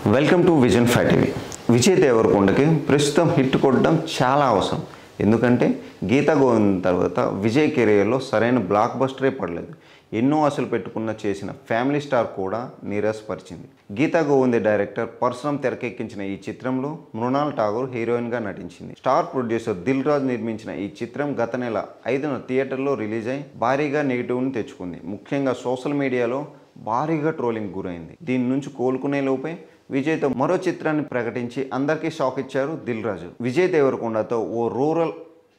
Welcome to vision five TV. Vijay దేవరకొండకి ప్రస్తుతం hit కొట్టడం చాలా అవసరం. ఎందుకంటే గీతా గోవిందం తర్వాత విజయ్ కెరియర్లో సరైన బ్లాక్ బస్టరే పడలేదు. ఎన్నో ఆశలు పెట్టుకున్న చేసిన ఫ్యామిలీ స్టార్ కూడా నిరాశపరిచింది. గీతా గోవింద డైరెక్టర్ పరశురామ్ తెరకెక్కించిన ఈ చిత్రంలో మృణాల్ ఠాగూర్ హీరోయిన్గా నటించింది. స్టార్ ప్రొడ్యూసర్ దిల్ రాజు నిర్మించిన ఈ చిత్రం గత నెల 5న థియేటర్లో రిలీజ్ అయి భారీగా నెగిటివ్ని తెచ్చుకుంది. ముఖ్యంగా సోషల్ మీడియాలో భారీగా ట్రోలింగ్ గురైంది. దీని నుంచి కోలుకునే లోపే విజయ్తో మరో చిత్రాన్ని ప్రకటించి అందరికీ షాక్ ఇచ్చారు దిల్ రాజు. విజయ్ దేవరకొండతో ఓ రూరల్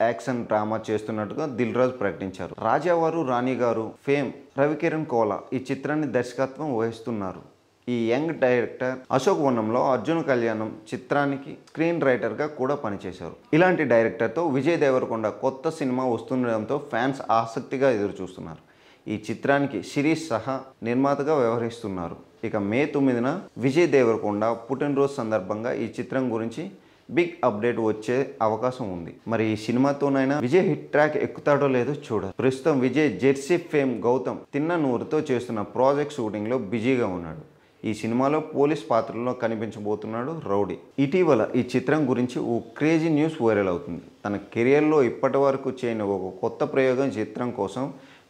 యాక్షన్ డ్రామా చేస్తున్నట్టుగా దిల్ రాజు ప్రకటించారు. రాజావారు రాణి గారు ఫేమ్ రవికిరణ్ కోలా ఈ చిత్రాన్ని దర్శకత్వం వహిస్తున్నారు. ఈ యంగ్ డైరెక్టర్ అశోక్ వనంలో అర్జున్ కళ్యాణం చిత్రానికి స్క్రీన్ రైటర్గా కూడా పనిచేశారు. ఇలాంటి డైరెక్టర్తో విజయ్ దేవరకొండ కొత్త సినిమా వస్తుండడంతో ఫ్యాన్స్ ఆసక్తిగా ఎదురుచూస్తున్నారు. ఈ చిత్రానికి శిరీష్ సహా నిర్మాతగా వ్యవహరిస్తున్నారు. ఇక మే 9న విజయ్ దేవరకొండ పుట్టినరోజు సందర్భంగా ఈ చిత్రం గురించి బిగ్ అప్డేట్ వచ్చే అవకాశం ఉంది. మరి ఈ సినిమాతోనైనా విజయ్ హిట్ ట్రాక్ ఎక్కుతాడో లేదో చూడాలి. ప్రస్తుతం విజయ్ జెర్సీ ఫేమ్ గౌతమ్ తిన్న నూరుతో చేస్తున్న ప్రాజెక్ట్ షూటింగ్లో బిజీగా ఉన్నాడు. ఈ సినిమాలో పోలీస్ పాత్రలో కనిపించబోతున్నాడు రౌడీ. ఇటీవల ఈ చిత్రం గురించి ఓ క్రేజీ న్యూస్ వైరల్ అవుతుంది. తన కెరియర్లో ఇప్పటి వరకు చేయని ఒక కొత్త ప్రయోగం చిత్రం కోసం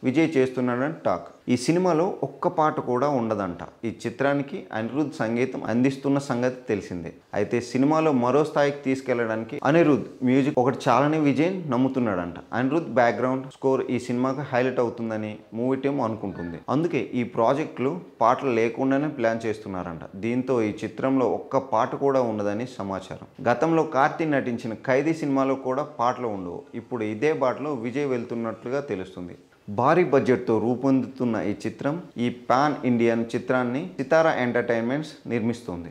విజయ్ చేస్తున్నాడని టాక్. ఈ సినిమాలో ఒక్క పాట కూడా ఉండదంట. ఈ చిత్రానికి అనిరుద్ధ్ సంగీతం అందిస్తున్న సంగతి తెలిసిందే. అయితే సినిమాలో మరో స్థాయికి తీసుకెళ్లడానికి అనిరుద్ధ్ మ్యూజిక్ ఒకటి చాలని విజయ్ నమ్ముతున్నాడంట. అనిరుద్ధ్ బ్యాక్గ్రౌండ్ స్కోర్ ఈ సినిమాకి హైలైట్ అవుతుందని మూవీ టీం అనుకుంటుంది. అందుకే ఈ ప్రాజెక్టులు పాటలు లేకుండానే ప్లాన్ చేస్తున్నారంట. దీంతో ఈ చిత్రంలో ఒక్క పాట కూడా ఉండదని సమాచారం. గతంలో కార్తీ నటించిన ఖైదీ సినిమాలో కూడా పాటలు ఉండవు. ఇప్పుడు ఇదే బాటలో విజయ్ వెళ్తున్నట్లుగా తెలుస్తుంది. భారీ బడ్జెట్తో రూపొందుతున్న ఈ చిత్రం ఈ పాన్ ఇండియన్ చిత్రాన్ని సితారా ఎంటర్టైన్మెంట్స్ నిర్మిస్తుంది.